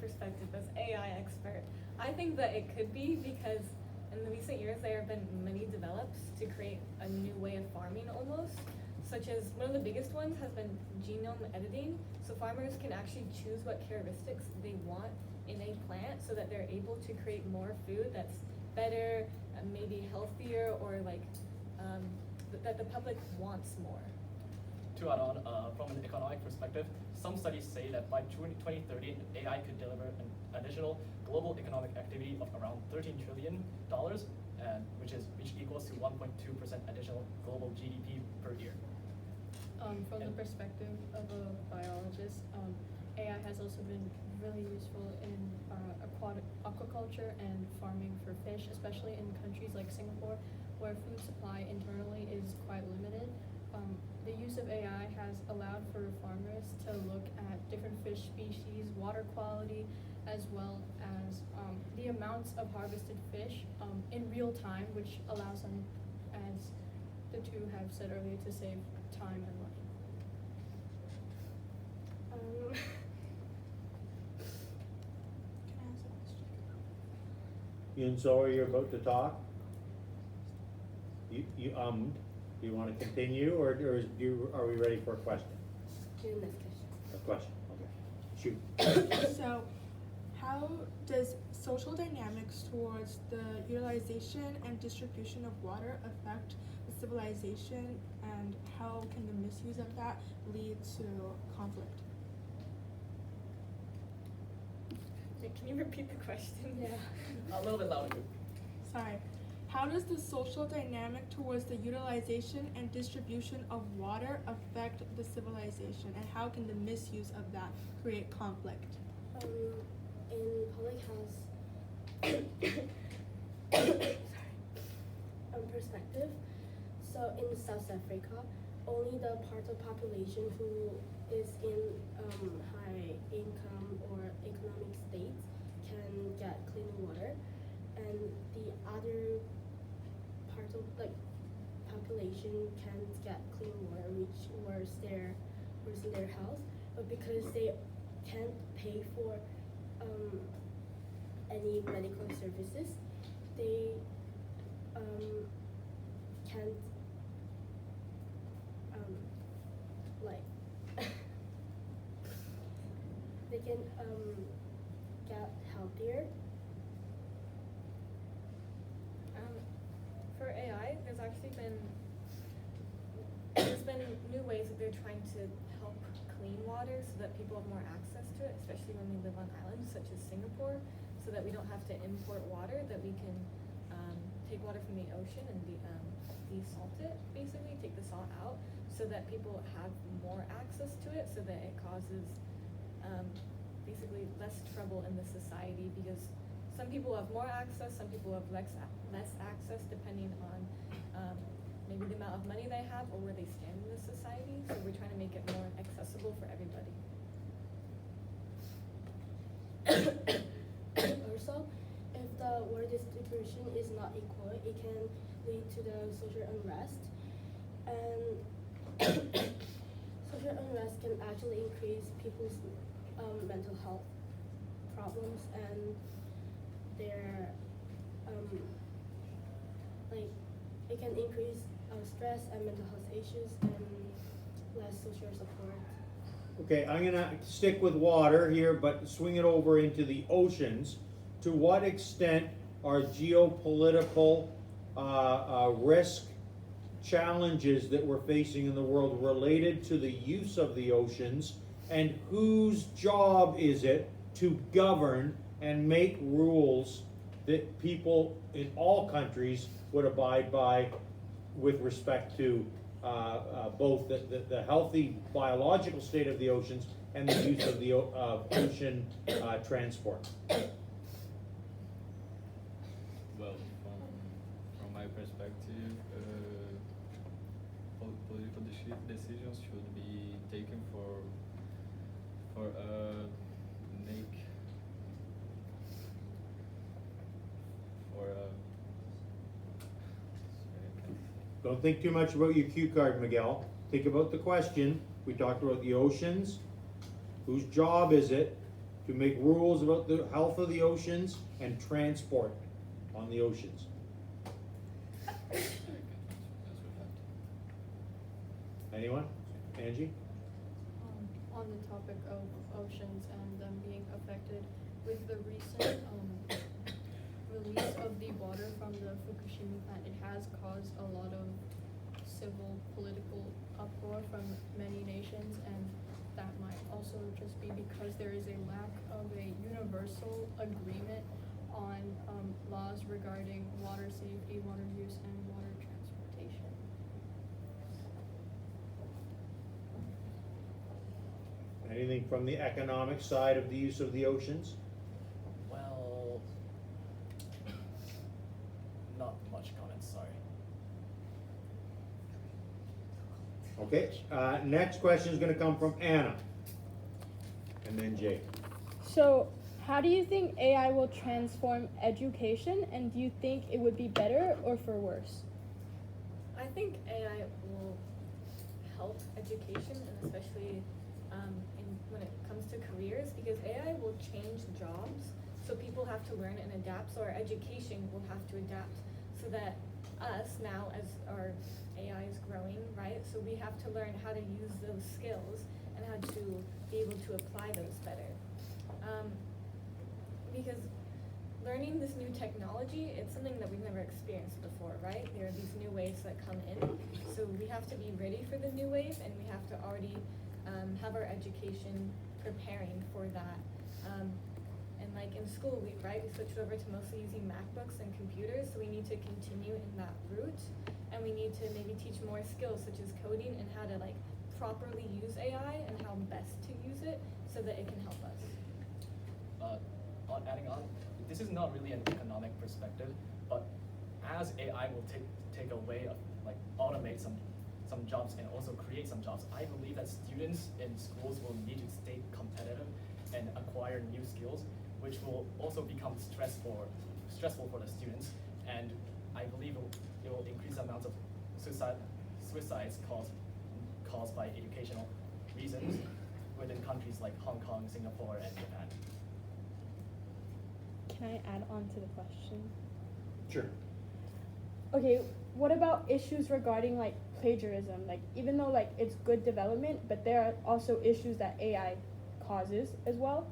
perspective as AI expert, I think that it could be because in the recent years there have been many develops to create a new way of farming almost, such as one of the biggest ones has been genome editing. So farmers can actually choose what characteristics they want in a plant so that they're able to create more food that's better, maybe healthier, or like that the public wants more. To add on, from an economic perspective, some studies say that by 2030, AI could deliver an additional global economic activity of around $13 trillion, and which equals to 1.2% additional global GDP per year. From the perspective of a biologist, AI has also been really useful in aquaculture and farming for fish, especially in countries like Singapore, where food supply internally is quite limited. The use of AI has allowed for farmers to look at different fish species, water quality, as well as the amounts of harvested fish in real time, which allows them, as the two have said earlier, to save time and money. Can I ask a question? And so are you about to talk? Do you want to continue, or are we ready for a question? Do this question. A question, okay. Shoot. So, how does social dynamics towards the utilization and distribution of water affect the civilization, and how can the misuse of that lead to conflict? Can you repeat the question? Yeah. A little bit louder. Sorry. How does the social dynamic towards the utilization and distribution of water affect the civilization, and how can the misuse of that create conflict? In public health perspective, so in South Africa, only the part of population who is in high income or economic states can get clean water, and the other part of like population can't get clean water, which worsens their health. But because they can't pay for any medical services, they can't they can get healthier. For AI, there's been new ways that they're trying to help clean water so that people have more access to it, especially when we live on islands such as Singapore, so that we don't have to import water, that we can take water from the ocean and desalt it, basically, take the salt out, so that people have more access to it, so that it causes basically less trouble in the society, because some people have more access, some people have less access, depending on maybe the amount of money they have or where they stand in the society. So we're trying to make it more accessible for everybody. Also, if the water distribution is not equal, it can lead to the social unrest, and social unrest can actually increase people's mental health problems, and their it can increase stress and mental health issues and less social support. Okay, I'm gonna stick with water here, but swing it over into the oceans. To what extent are geopolitical risk challenges that we're facing in the world related to the use of the oceans, and whose job is it to govern and make rules that people in all countries would abide by with respect to both the healthy biological state of the oceans and the use of the ocean transport? Well, from my perspective, political decisions should be taken for Don't think too much about your cue card, Miguel. Think about the question. We talked about the oceans. Whose job is it to make rules about the health of the oceans and transport on the oceans. Anyone? Angie? On the topic of oceans and them being affected, with the recent release of the water from the Fukushima plant, it has caused a lot of civil political uproar from many nations, and that might also just be because there is a lack of a universal agreement on laws regarding water safety, water use, and water transportation. Anything from the economic side of the use of the oceans? Well, not much comments, sorry. Okay, next question is gonna come from Anna. And then Jake. So, how do you think AI will transform education, and do you think it would be better or for worse? I think AI will help education, and especially when it comes to careers, because AI will change jobs, so people have to learn and adapt, so our education will have to adapt, so that us now, as our AI is growing, right, so we have to learn how to use those skills and how to be able to apply those better. Because learning this new technology, it's something that we've never experienced before, right? There are these new waves that come in, so we have to be ready for the new wave, and we have to already have our education preparing for that. And like in school, we switched over to mostly using MacBooks and computers, so we need to continue in that route, and we need to maybe teach more skills such as coding and how to like properly use AI and how best to use it so that it can help us. Adding on, this is not really an economic perspective, but as AI will take away, like automate some jobs and also create some jobs, I believe that students in schools will need to stay competitive and acquire new skills, which will also become stressful for the students, and I believe it will increase the amounts of suicides caused by educational reasons within countries like Hong Kong, Singapore, and Japan. Can I add on to the question? Sure. Okay, what about issues regarding like plagiarism? Like, even though like it's good development, but there are also issues that AI causes as well.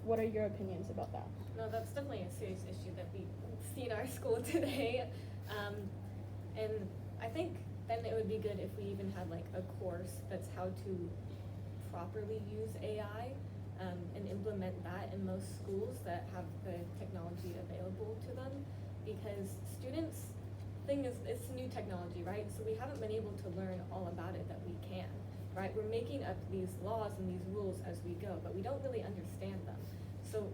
What are your opinions about that? No, that's definitely a serious issue that we see in our school today. And I think then it would be good if we even had like a course that's how to properly use AI and implement that in most schools that have the technology available to them. Because students, thing is, it's new technology, right? So we haven't been able to learn all about it that we can, right? We're making up these laws and these rules as we go, but we don't really understand them. So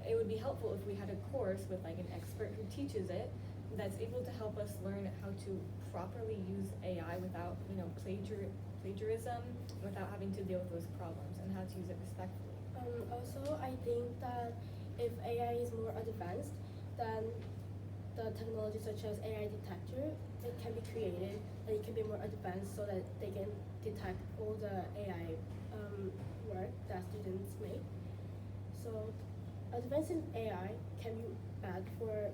it would be helpful if we had a course with like an expert who teaches it that's able to help us learn how to properly use AI without, plagiarism, without having to deal with those problems, and how to use it respectfully. Also, I think that if AI is more advanced, then the technology such as AI detector, it can be created and it can be more advanced so that they can detect all the AI work that students make. So advancing AI can be bad for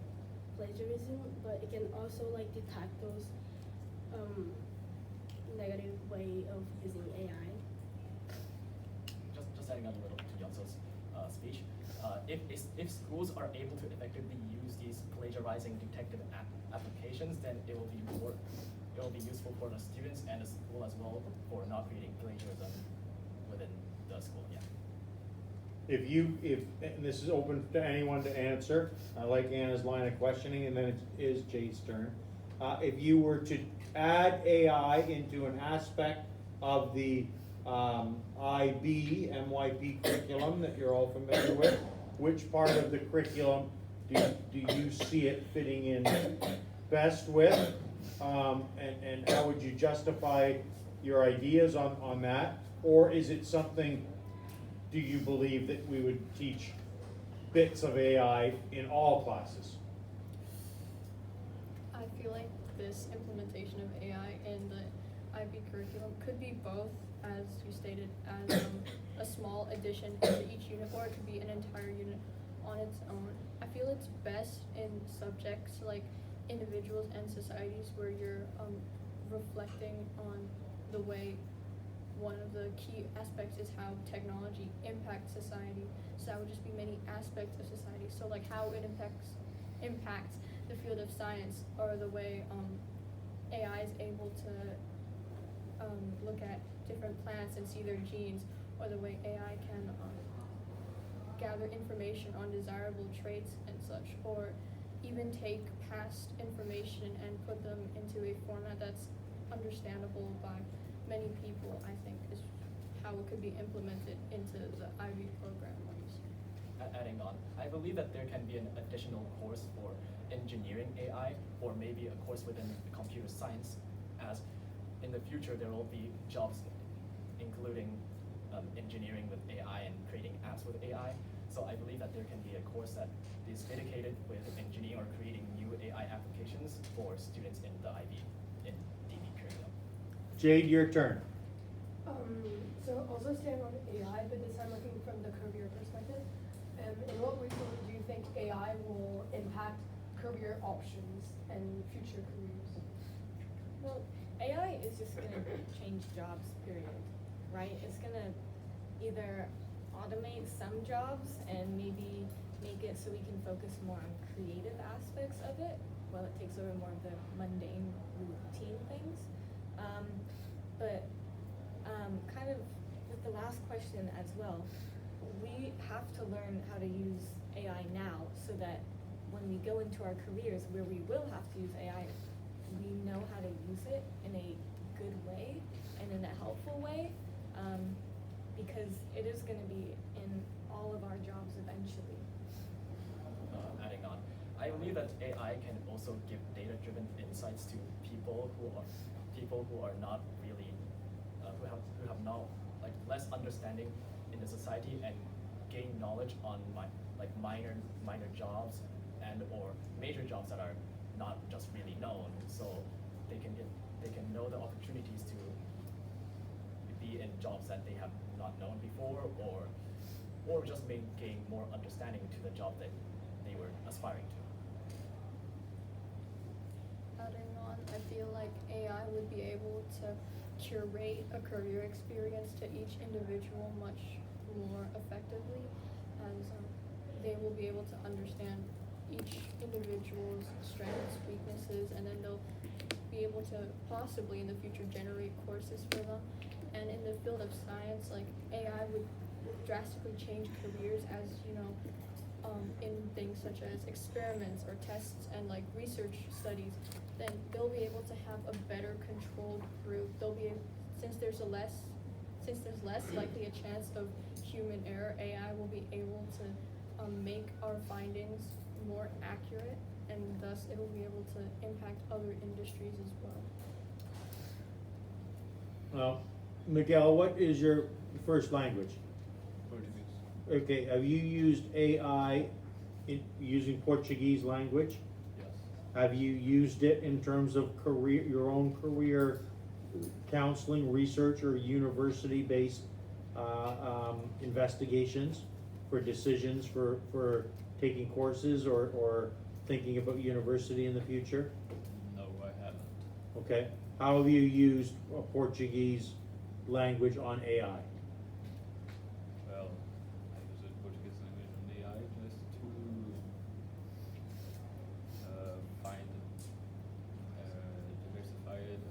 plagiarism, but it can also like detect those negative way of using AI. Just adding on a little to Yonso's speech. If schools are able to effectively use these plagiarizing detective applications, then it will be useful for the students and the school as well for not creating plagiarism within the school. Yeah. And this is open to anyone to answer. I like Anna's line of questioning, and then it is Jay's turn. If you were to add AI into an aspect of the MYP curriculum that you're all familiar with, which part of the curriculum do you see it fitting in best with? And how would you justify your ideas on that? Or is it something, do you believe that we would teach bits of AI in all classes? I feel like this implementation of AI in the IB curriculum could be both, as you stated, as a small addition into each unit, or it could be an entire unit on its own. I feel it's best in subjects like individuals and societies where you're reflecting on the way one of the key aspects is how technology impacts society. So that would just be many aspects of society. So like how it impacts the field of science, or the way AI is able to look at different plants and see their genes, or the way AI can gather information on desirable traits and such, or even take past information and put them into a format that's understandable by many people, I think is how it could be implemented into the IB programs. Adding on, I believe that there can be an additional course for engineering AI, or maybe a course within computer science, as in the future there will be jobs including engineering with AI and creating apps with AI. So I believe that there can be a course that is dedicated with engineering or creating new AI applications for students in the IB, in DB curriculum. Jade, your turn. So also staying on AI, but this time looking from the career perspective. In what ways do you think AI will impact career options and future careers? Well, AI is just gonna change jobs, period, right? It's gonna either automate some jobs and maybe make it so we can focus more on creative aspects of it, while it takes over more of the mundane routine things. Kind of with the last question as well, we have to learn how to use AI now so that when we go into our careers where we will have to use AI, we know how to use it in a good way and in a helpful way, because it is going to be in all of our jobs eventually. Adding on, I believe that AI can also give data-driven insights to people who are not really who have no less understanding in the society, and gain knowledge on minor jobs and or major jobs that are not just really known. So they can know the opportunities to be in jobs that they have not known before, or just gain more understanding to the job that they were aspiring to. Adding on, I feel like AI would be able to curate a career experience to each individual much more effectively, as they will be able to understand each individual's strengths, weaknesses, and then they'll be able to possibly in the future generate courses for them. And in the field of science, like AI would drastically change careers, as you know, in things such as experiments or tests and like research studies, then they'll be able to have a better controlled group. They'll be, since there's less likely a chance of human error, AI will be able to make our findings more accurate, and thus it will be able to impact other industries as well. Well, Miguel, what is your first language? Portuguese. Okay, have you used AI using Portuguese language? Yes. Have you used it in terms of your own career counseling, research, or university-based investigations for decisions for taking courses or thinking about university in the future? No, I haven't. Okay. How have you used Portuguese language on AI? Well, I use the Portuguese language on AI just to find diversified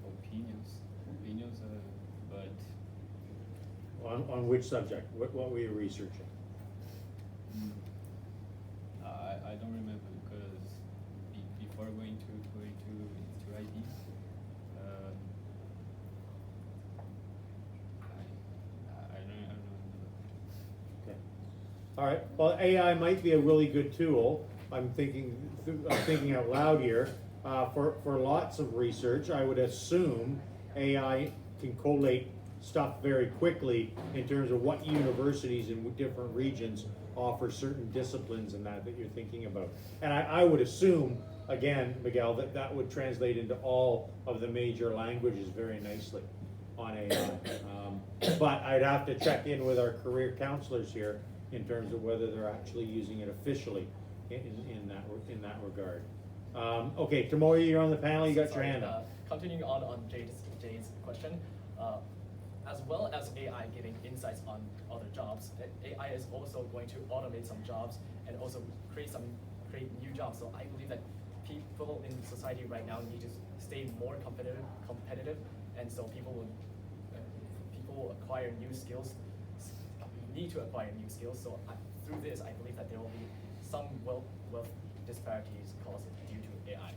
opinions, but On which subject? What were you researching? I don't remember, because before going to IB, I don't remember. Okay. All right. Well, AI might be a really good tool. I'm thinking out loud here. For lots of research, I would assume AI can collate stuff very quickly in terms of what universities in different regions offer certain disciplines and that you're thinking about. And I would assume again, Miguel, that would translate into all of the major languages very nicely on AI. But I'd have to check in with our career counselors here in terms of whether they're actually using it officially in that regard. Okay, Tomoya, you're on the panel, you got your Sorry, hand up. Continuing on Jade's question, as well as AI giving insights on other jobs, AI is also going to automate some jobs and also create new jobs. So I believe that people in society right now need to stay more competitive, and so people will acquire new skills, need to acquire new skills. So through this, I believe that there will be some wealth disparities caused due to AI.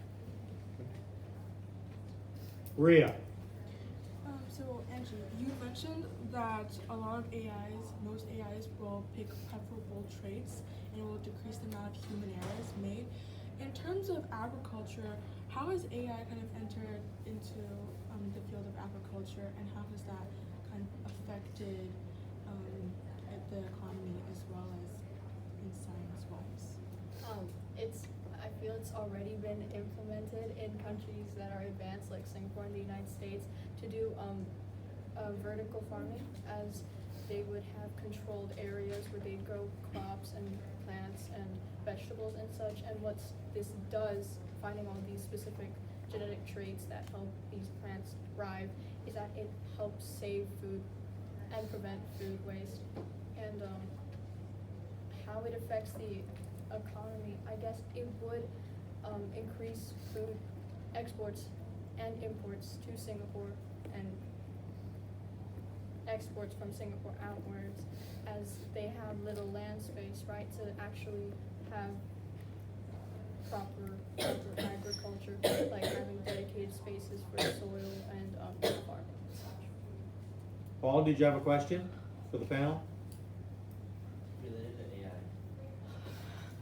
Ria. So Angie, you mentioned that a lot of most AIs will pick preferable traits and will decrease the amount of human errors made. In terms of agriculture, how has AI kind of entered into the field of agriculture, and how has that kind of affected the economy as well as in science-wise? I feel it's already been implemented in countries that are advanced, like Singapore and the United States, to do vertical farming, as they would have controlled areas where they grow crops and plants and vegetables and such. And what this does, finding all these specific genetic traits that help these plants thrive, is that it helps save food and prevent food waste. And how it affects the economy, I guess it would increase food exports and imports to Singapore, and exports from Singapore outwards, as they have little land space, right, to actually have proper agriculture, like having dedicated spaces for soil and farming and such. Paul, did you have a question for the panel? Related to AI.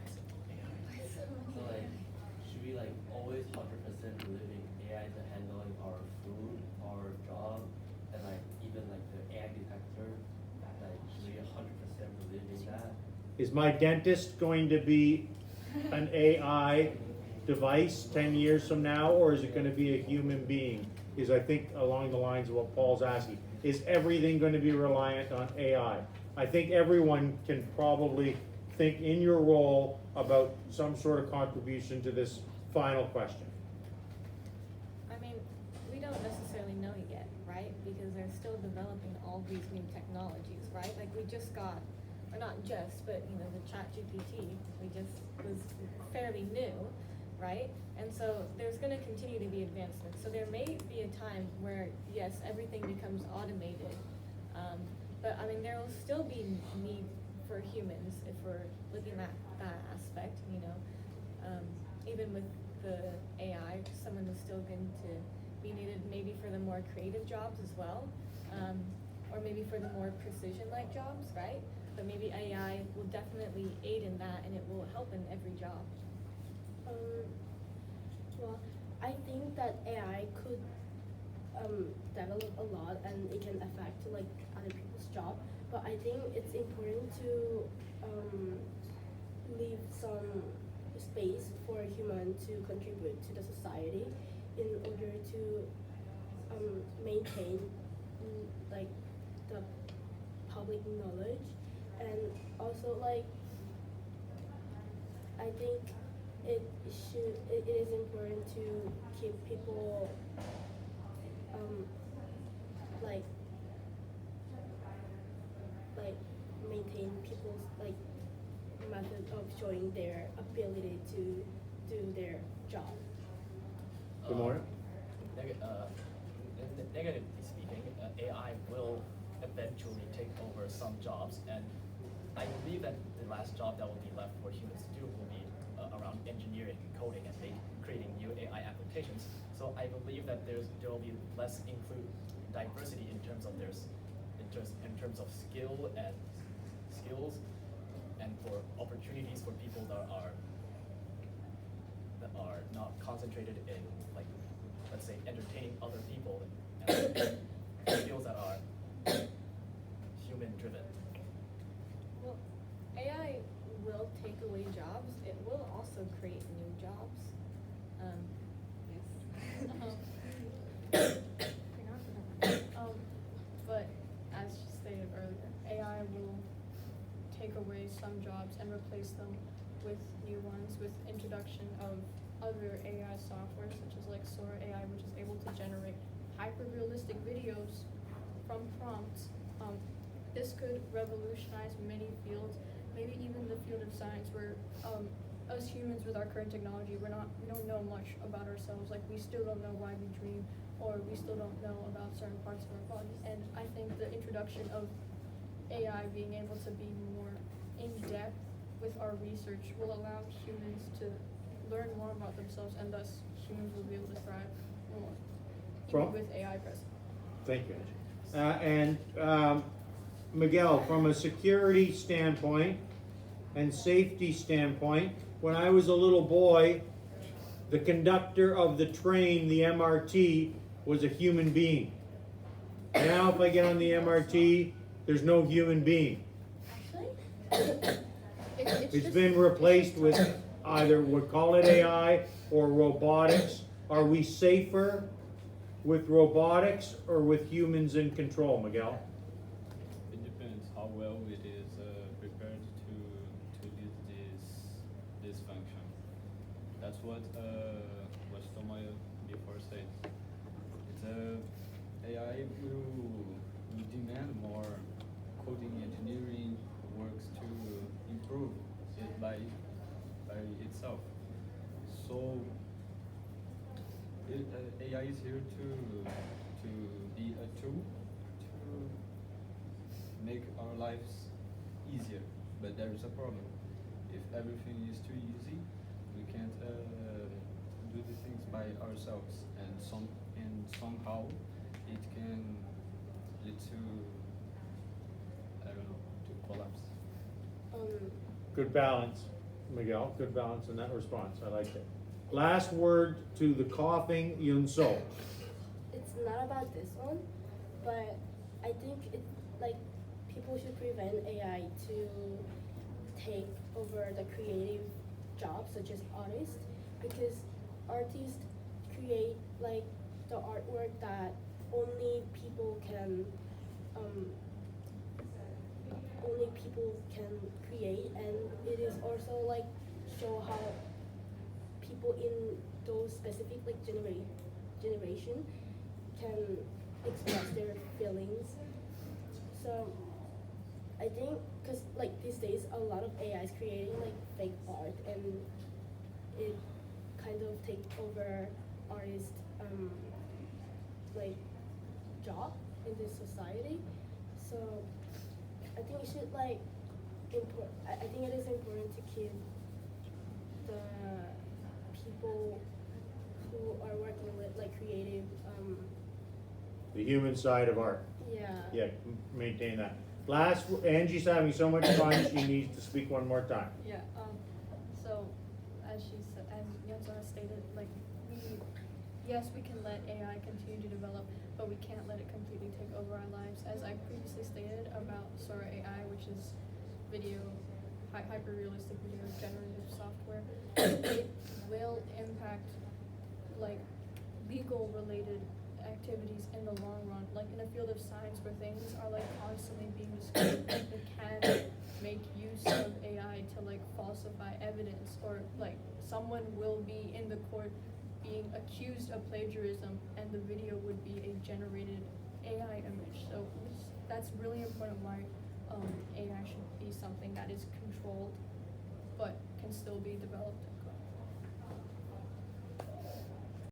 So like, should we like always 100% believe in AI to handling our food, our job, and like even like the AI detector, like should we 100% believe in that? Is my dentist going to be an AI device 10 years from now, or is it going to be a human being? Is, I think, along the lines of what Paul's asking. Is everything going to be reliant on AI? I think everyone can probably think in your role about some sort of contribution to this final question. I mean, we don't necessarily know yet, right? Because they're still developing all these new technologies, right? Like we just got, or not just, but you know, the ChatGPT, was fairly new, right? And so there's going to continue to be advancements. So there may be a time where, yes, everything becomes automated. But I mean, there will still be need for humans if we're looking at that aspect, you know. Even with the AI, someone is still going to be needed maybe for the more creative jobs as well, or maybe for the more precision-like jobs, right? But maybe AI will definitely aid in that, and it will help in every job. Well, I think that AI could develop a lot, and it can affect like other people's job. But I think it's important to leave some space for a human to contribute to the society in order to maintain like the public knowledge, and also like I think it is important to keep people like maintain people's like method of showing their ability to do their job. Good morning. Negatively speaking, AI will eventually take over some jobs, and I believe that the last job that will be left for humans to do will be around engineering, coding, and creating new AI applications. So I believe that there will be less diversity in terms of skills and for opportunities for people that are not concentrated in, like, let's say, entertaining other people and skills that are human driven. Well, AI will take away jobs. It will also create new jobs. some jobs and replace them with new ones with introduction of other AI software such as like Sora AI, which is able to generate hyper-realistic videos from prompts. This could revolutionize many fields, maybe even the field of science where us humans with our current technology, we don't know much about ourselves. Like we still don't know why we dream, or we still don't know about certain parts of our body. And I think the introduction of AI being able to be more in depth with our research will allow humans to learn more about themselves, and thus humans will be able to thrive more, even with AI present. Thank you, Angie. Miguel, from a security standpoint and safety standpoint, when I was a little boy, the conductor of the train, the MRT, was a human being. Now if I get on the MRT, there's no human being. It's been replaced with either, we'll call it AI or robotics. Are we safer with robotics or with humans in control, Miguel? It depends how well it is prepared to use this function. That's what Tomoya before said. AI will demand more coding engineering works to improve it by itself. So AI is here to be a tool to make our lives easier. But there is a problem. If everything is too easy, we can't do the things by ourselves, and somehow it can lead to, I don't know, to collapse. Good balance, Miguel. Good balance in that response. I like it. Last word to the coughing Yun So. It's not about this one, but I think people should prevent AI to take over the creative jobs such as artists, because artists create like the artwork that only people can create, and it is also like show how people in those specific like generation can express their feelings. So I think because like these days a lot of AI is creating like fake art, and it kind of take over artists like job in this society. So I think it should like I think it is important to keep the people who are working with like creative The human side of art. yeah Maintain that. Last, Angie's having so much fun, she needs to speak one more time. Yeah, so as she said, as Yunzo stated, like yes, we can let AI continue to develop, but we can't let it completely take over our lives. As I previously stated about Sora AI, which is hyper-realistic video generative software, it will impact like legal related activities in the long run. Like in a field of science where things are like constantly being discovered, it can make use of AI to like falsify evidence, or like someone will be in the court being accused of plagiarism and the video would be a generated AI image. So that's really important why AI should be something that is controlled but can still be developed